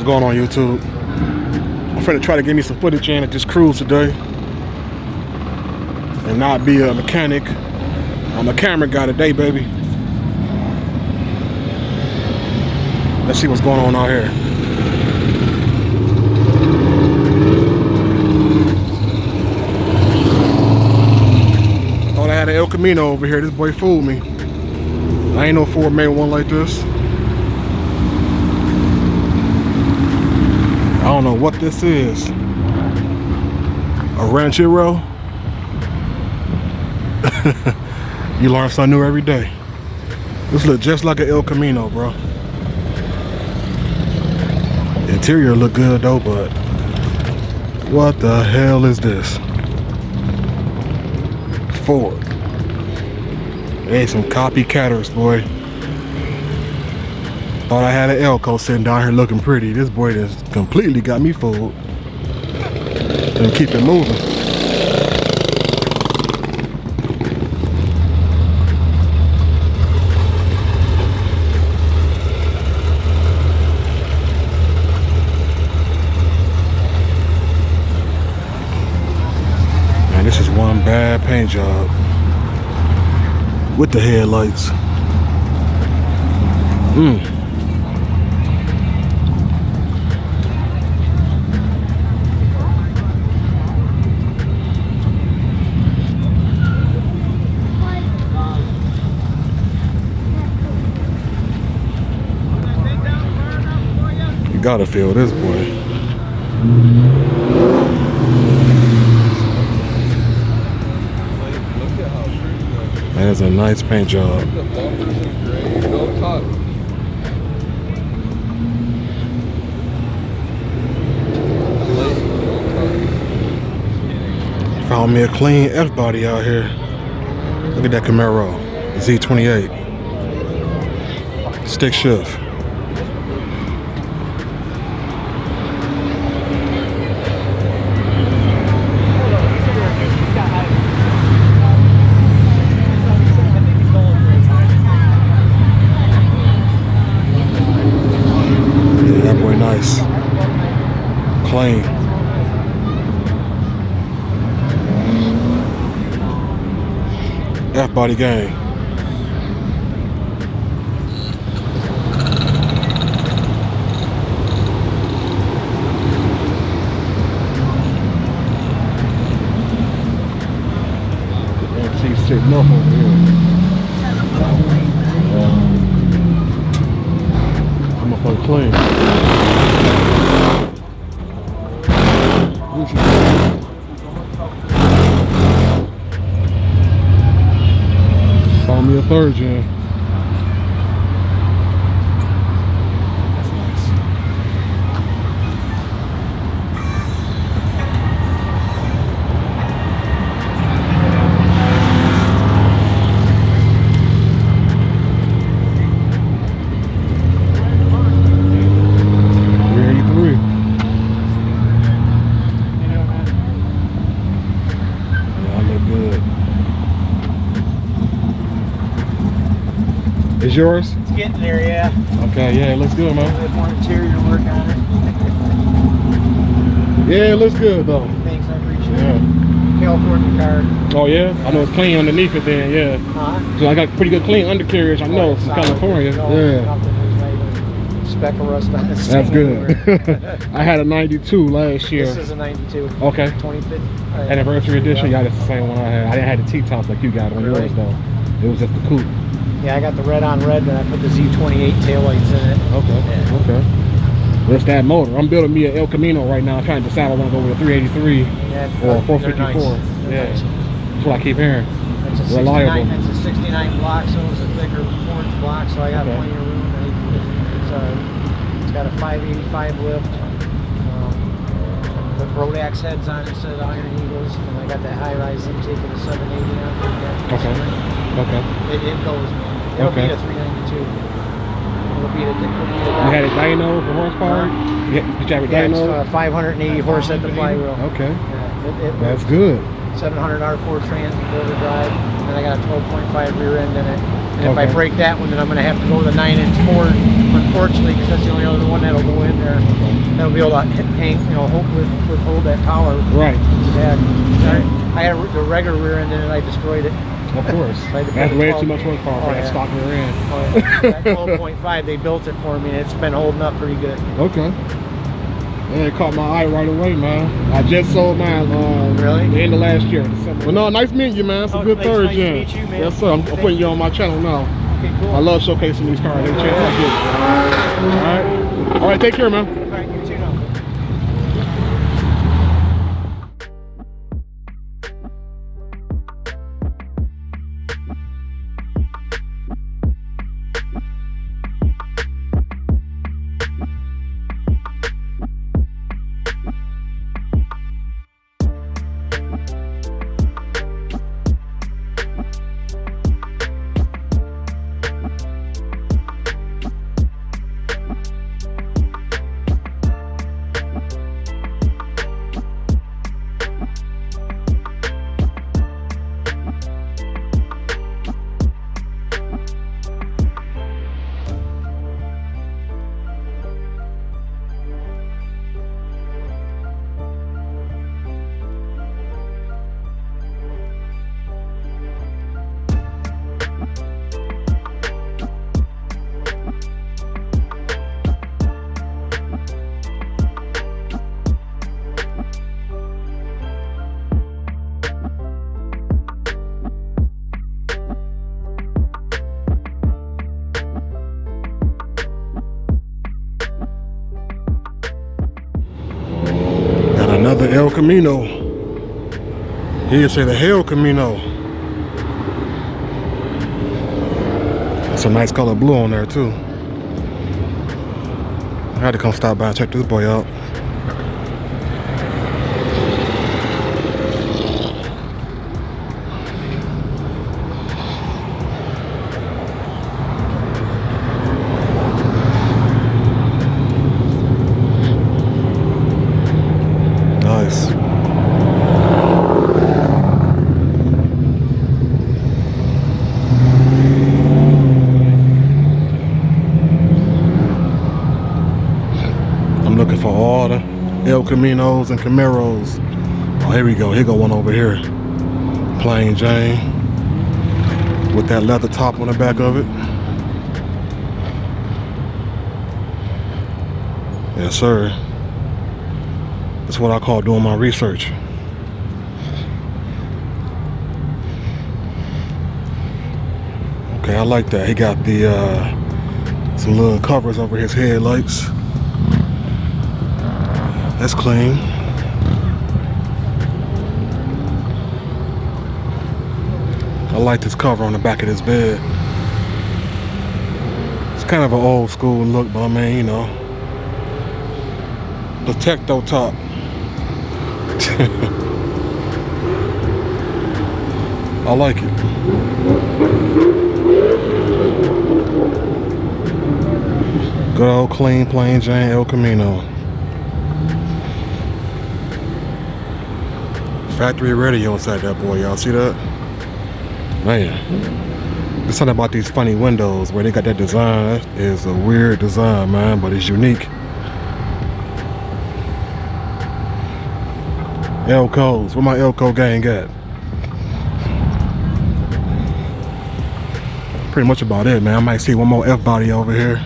What's going on, YouTube? I'm finna try to get me some footage in at this cruise today and not be a mechanic. I'm a camera guy today, baby. Let's see what's going on out here. I thought I had an El Camino over here. This boy fooled me. I ain't no Ford made one like this. I don't know what this is. A Ranchero? You learn something new every day. This looks just like an El Camino, bro. Interior look good though, but what the hell is this? Ford. Hey, some copycatters, boy. Thought I had an Elko sitting down here looking pretty. This boy just completely got me fooled. And keep it moving. Man, this is one bad paint job with the headlights. You gotta feel this, boy. That is a nice paint job. Found me a clean Fbody out here. Look at that Camaro, Z28. Stick shift. Yeah, that boy nice. Clean. Fbody gang. She's sitting up over here. I'm gonna play clean. Found me a Thirdgen. That's nice. Is yours? It's getting there, yeah. Okay, yeah, it looks good, man. A bit more interior work on it. Yeah, it looks good, though. Thanks, I appreciate it. Yeah. California car. Oh, yeah? I know it's clean underneath it then, yeah. So I got pretty good clean undercarriage, I know, from California. Yeah. Speck of rust on the That's good. I had a 92 last year. This is a 92. Okay. 25th. Anniversary edition? Yeah, that's the same one I had. I didn't have the T-tops like you got on yours, though. It was just the coupe. Yeah, I got the red on red, then I put the Z28 taillights in it. Okay, yeah. Okay. That's that motor. I'm building me an El Camino right now. I'm trying to decide I want to go with a 383 or a 454. Nice. Yeah, nice. That's what I keep hearing. It's a 69. It's a 69 block, so it's a thicker 4-inch block. So I got plenty of room. It's got a 585 lift. The Rodax heads on it instead of Iron Eagles, and I got that high-rise intake with a 780 on it. Okay. Okay. It goes, man. It'll be a 392. It'll be a You had a dyno for horsepower? Did you have a dyno? It's 580 horse at the flywheel. Okay. Yeah, that's good. 700 R4 trans with four-wheel drive, and then I got a 12.5 rear end in it. And if I break that one, then I'm going to have to go with a 9-inch Ford fortunately, because that's the only other one that'll go in there. That'll be able to hang, you know, hold that power. Right. I had the regular rear end in it, I destroyed it. Of course. That's way too much horsepower for that stock rear end. Oh, yeah. That 12.5, they built it for me, and it's been holding up pretty good. Okay. Yeah, it caught my eye right away, man. I just sold mine really? The end of last year, December. Well, no, nice meeting you, man. It's a good third gen. Nice to meet you, man. Yes, sir. I'm putting you on my channel now. Okay, cool. I love showcasing these cars. Every chance I get. All right. All right, take care, man. All right, you too now. Another El Camino. Here say the Hell Camino. It's a nice color blue on there too. I had to come stop by and check this boy out. Nice. I'm looking for all the El Caminos and Camaros. Oh, here we go. Here go one over here. Plain Jane with that leather top on the back of it. Yes, sir. That's what I call doing my research. Okay, I like that. He got the some little covers over his headlights. That's clean. I like this cover on the back of this bed. It's kind of an old school look, but I mean, you know, the Tecto top. I like it. Good old clean plain Jane El Camino. Factory radio inside that boy, y'all see that? Man, there's something about these funny windows where they got that design. That is a weird design, man, but it's unique. Elcos, where my Elco gang at? Pretty much about it, man. I might see one more Fbody over here.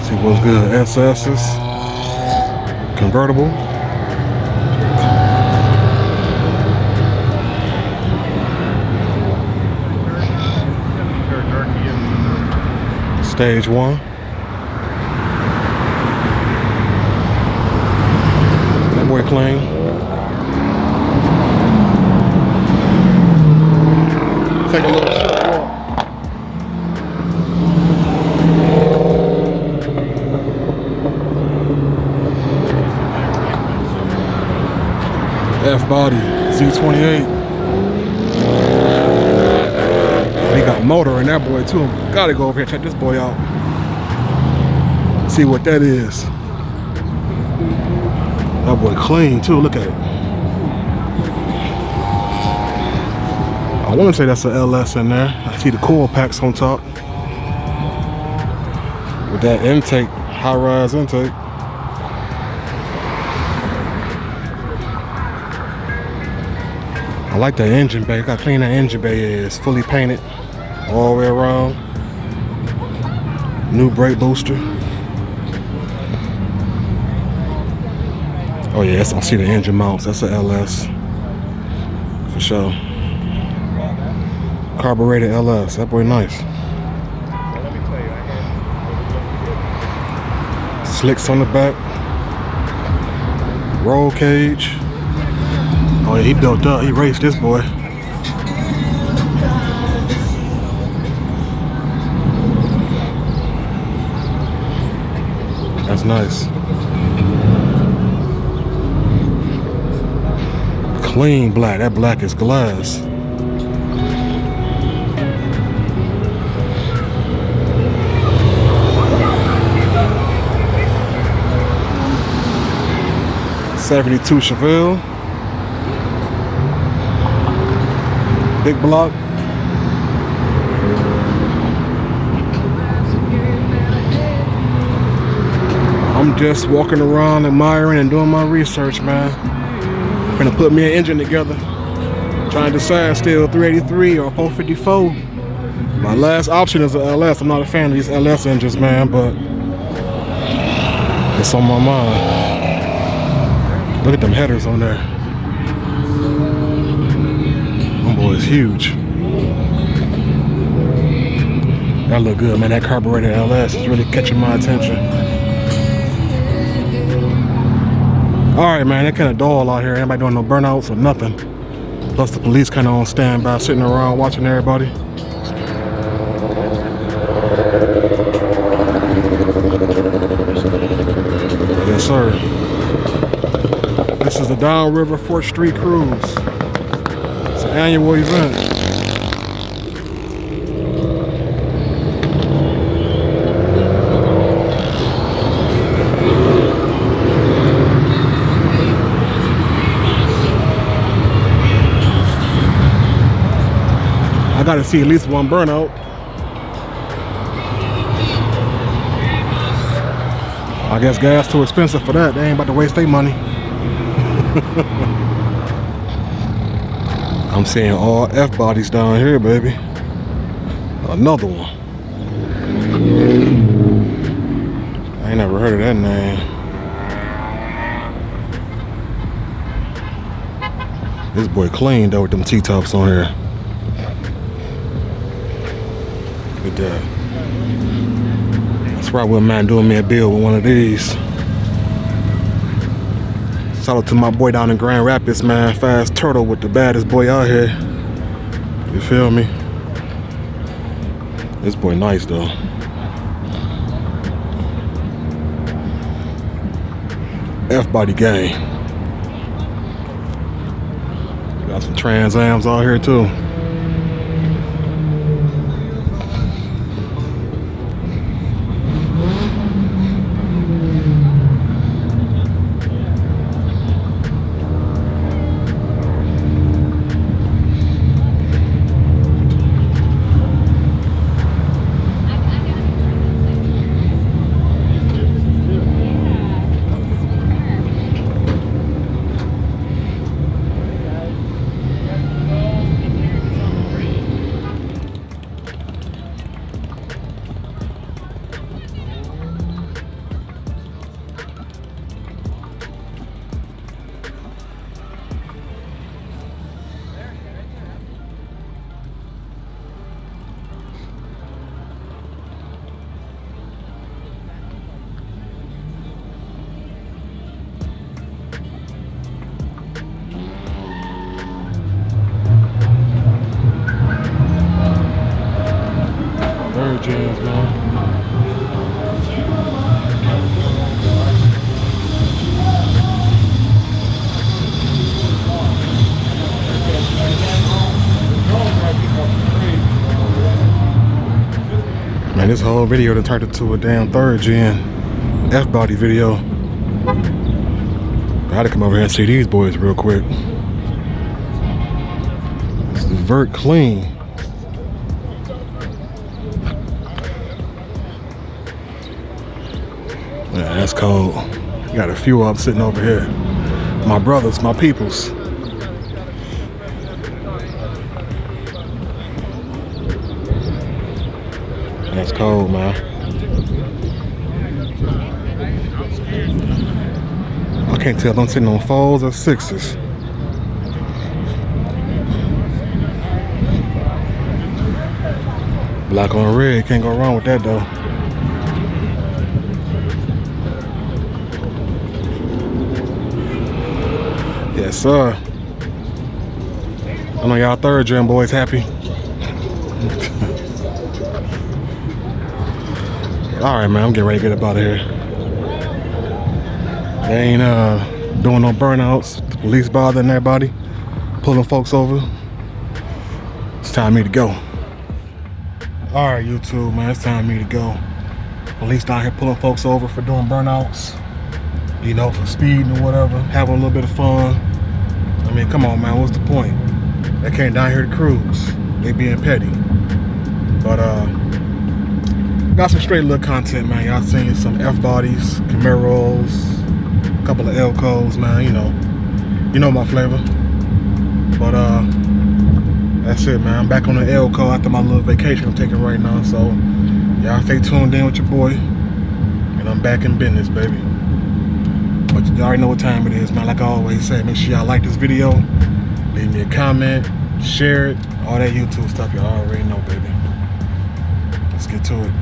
See what's good. SS's convertible. Stage 1. That boy clean. Take a little short walk. Fbody Z28. He got motor in that boy too. Gotta go over here and check this boy out. See what that is. That boy clean too. Look at it. I want to say that's an LS in there. I see the coil packs on top. With that intake, high-rise intake. I like that engine bay. Look how clean that engine bay is. Fully painted all the way around. New brake booster. Oh yeah, I see the engine mounts. That's a LS for sure. Carbureted LS. That boy nice. Slicks on the back. Roll cage. Oh yeah, he built up. He raced this boy. That's nice. Clean black. That black is glass. '72 Chevelle. Big block. I'm just walking around admiring and doing my research, man. I'm gonna put me an engine together. Trying to decide still 383 or 454. My last option is a LS. I'm not a fan of these LS engines, man, but it's on my mind. Look at them headers on there. That boy is huge. That look good, man. That carbureted LS is really catching my attention. Alright, man, that kind of dull out here. Anybody doing no burnouts or nothing. Plus the police kind of on standby, sitting around watching everybody. Yes, sir. This is the Downriver 4th Street Cruise. It's an annual event. I gotta see at least one burnout. I guess gas too expensive for that. They ain't about to waste their money. I'm seeing all Fbodys down here, baby. Another one. I ain't never heard of that name. This boy clean though with them T-tops on here. Look at that. That's probably what man doing me a bill with one of these. Shout out to my boy down in Grand Rapids, man. Fast Turtle with the baddest boy out here. You feel me? This boy nice though. Fbody gang. Got some Trans Ams out here too. Thirdgens, man. Man, this whole video done turned into a damn Thirdgen Fbody video. I had to come over here and see these boys real quick. This is Vert clean. Yeah, that's cold. Got a few up sitting over here. My brothers, my peoples. That's cold, man. I can't tell if I'm sitting on 4s or 6s. Black on red, can't go wrong with that though. Yes, sir. I know y'all Thirdgen boys happy. Alright, man, I'm getting ready to get up out of here. They ain't doing no burnouts, the police bothering everybody, pulling folks over. It's time for me to go. Alright, YouTube, man, it's time for me to go. Police down here pulling folks over for doing burnouts, you know, for speeding or whatever, having a little bit of fun. I mean, come on, man, what's the point? They came down here to cruise. They being petty. But got some straight little content, man. Y'all seen some Fbodys, Camaros, a couple of Elcos, man. You know my flavor. But that's it, man. I'm back on the Elco after my little vacation I'm taking right now. So y'all stay tuned in with your boy, and I'm back in business, baby. But you already know what time it is, man. Like I always say, make sure y'all like this video, leave me a comment, share it, all that YouTube stuff y'all already know, baby. Let's get to it.